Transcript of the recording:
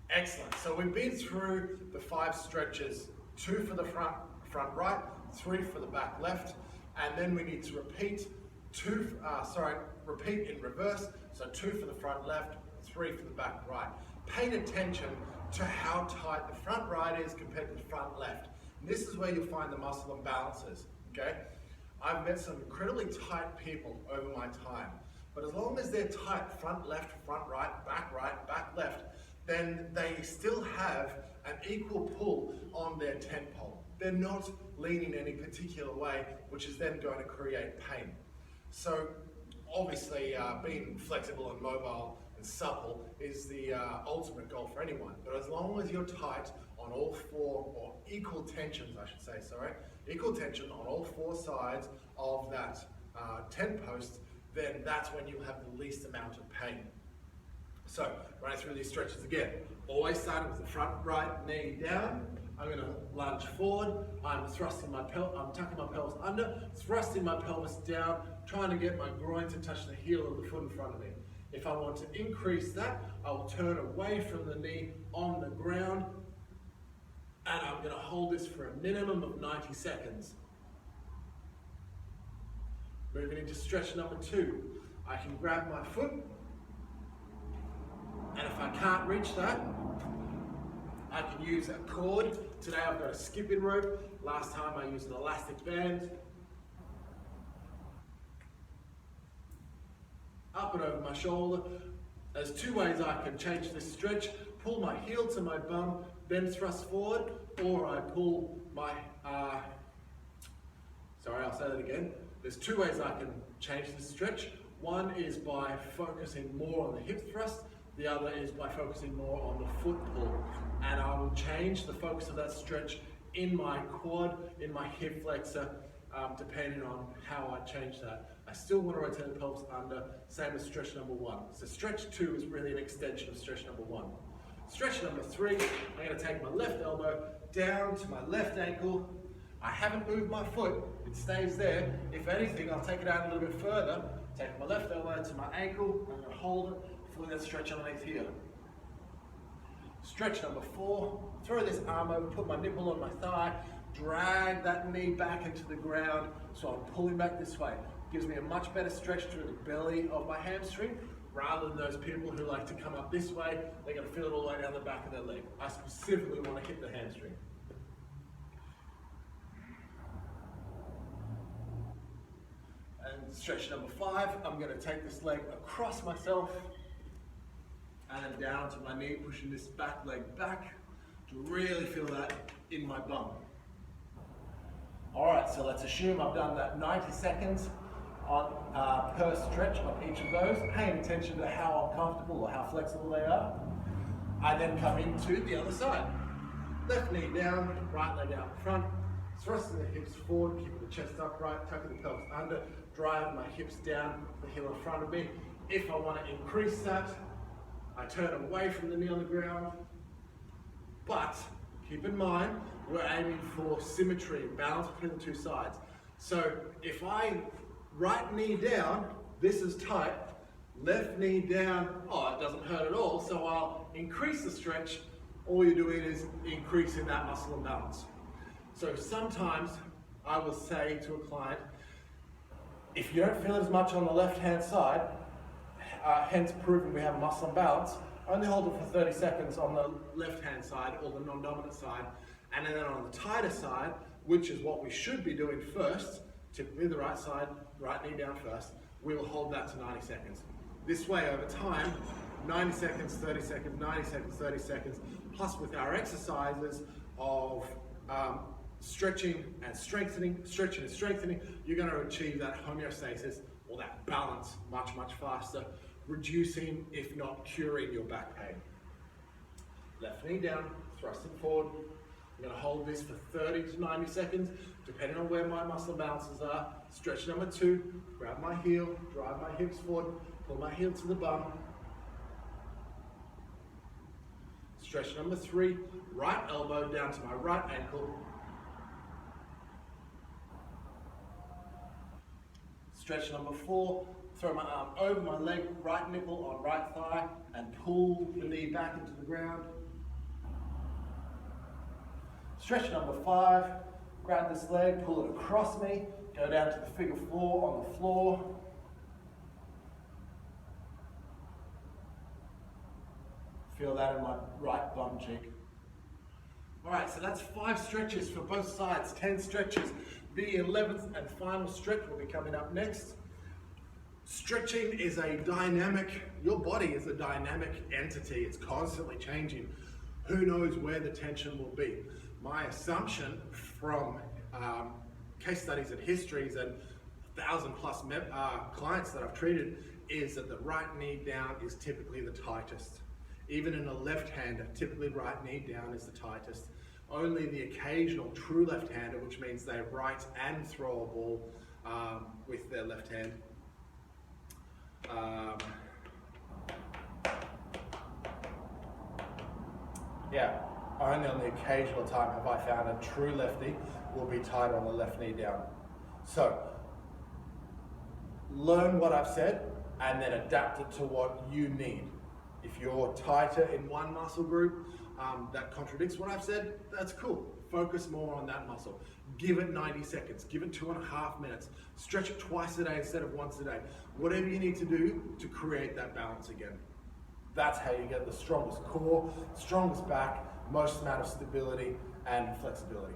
Excellent. So we've been through the 5 stretches, 2 for the front right, 3 for the back left, and then we need to repeat repeat in reverse. So 2 for the front left, 3 for the back right. Pay attention to how tight the front right is compared to the front left. And this is where you'll find the muscle imbalances, okay? I've met some incredibly tight people over my time, but as long as they're tight, front left, back left, then they still have an equal pull on their tent pole. They're not leaning any particular way, which is then going to create pain. So obviously being flexible and mobile and supple is the ultimate goal for anyone. But as long as you're tight on all 4, or equal tensions, I should say, equal tension on all 4 sides of that tent post, then that's when you have the least amount of pain. So, running through these stretches again. Always starting with the front right knee down. I'm going to lunge forward. I'm tucking my pelvis under, thrusting my pelvis down, trying to get my groin to touch the heel of the foot in front of me. If I want to increase that, I will turn away from the knee on the ground, and I'm going to hold this for a minimum of 90 seconds. Moving into stretch number 2. I can grab my foot, and if I can't reach that, I can use a cord. Today I've got a skipping rope. Last time I used an elastic band. Up and over my shoulder. There's 2 ways I can change this stretch. Pull my heel to my bum, then thrust forward, or I pull my, I'll say that again. There's 2 ways I can change this stretch. One is by focusing more on the hip thrust. The other is by focusing more on the foot pull. And I will change the focus of that stretch in my quad, in my hip flexor, depending on how I change that. I still want to rotate the pelvis under, same as stretch number 1. So stretch 2 is really an extension of stretch number 1. Stretch number 3, I'm going to take my left elbow down to my left ankle. I haven't moved my foot, it stays there. If anything, I'll take it out a little bit further. Take my left elbow to my ankle, I'm going to hold it, feel that stretch underneath here. Stretch number 4, throw this arm over, put my nipple on my thigh, drag that knee back into the ground, so I'm pulling back this way. Gives me a much better stretch through the belly of my hamstring, rather than those people who like to come up this way, they're going to feel it all the way down the back of their leg. I specifically want to hit the hamstring. And stretch number 5, I'm going to take this leg across myself, and then down to my knee, pushing this back leg back to really feel that in my bum. Alright, so let's assume I've done that 90 seconds on per stretch on each of those, paying attention to how uncomfortable or how flexible they are. I then come into the other side. Left knee down, right leg out in front, thrusting the hips forward, keeping the chest upright, tucking the pelvis under, drive my hips down, the heel in front of me. If I want to increase that, I turn away from the knee on the ground, but keep in mind, we're aiming for symmetry, balance between the 2 sides. So if I right knee down, this is tight, left knee down, it doesn't hurt at all, so I'll increase the stretch. All you're doing is increasing that muscle imbalance. So sometimes I will say to a client, if you don't feel as much on the left-hand side, hence proving we have a muscle imbalance, only hold it for 30 seconds on the left-hand side or the non-dominant side, and then on the tighter side, which is what we should be doing first, typically the right side, right knee down first, we will hold that to 90 seconds. This way, over time, 90 seconds, 30 seconds, 90 seconds, 30 seconds, plus with our exercises of stretching and strengthening, you're going to achieve that homeostasis or that balance much, much faster, reducing, if not curing, your back pain. Left knee down, thrusting forward. I'm going to hold this for 30 to 90 seconds, depending on where my muscle balances are. Stretch number 2, grab my heel, drive my hips forward, pull my heel to the bum. Stretch number 3, right elbow down to my right ankle. Stretch number 4, throw my arm over my leg, right nipple on right thigh, and pull the knee back into the ground. Stretch number 5, grab this leg, pull it across me, go down to the figure 4 on the floor. Feel that in my right bum cheek. All right, so that's 5 stretches for both sides, 10 stretches. The 11th and final stretch will be coming up next. Stretching is a dynamic, your body is a dynamic entity. It's constantly changing. Who knows where the tension will be? My assumption from case studies and histories and 1,000+ clients that I've treated is that the right knee down is typically the tightest. Even in a left-hander, typically right knee down is the tightest. Only the occasional true left-hander, which means they right and throw a ball with their left hand. Only on the occasional time have I found a true lefty will be tight on the left knee down. So, learn what I've said and then adapt it to what you need. If you're tighter in one muscle group that contradicts what I've said, that's cool. Focus more on that muscle. Give it 90 seconds, give it 2.5 minutes. Stretch it twice a day instead of once a day. Whatever you need to do to create that balance again. That's how you get the strongest core, strongest back, most amount of stability and flexibility.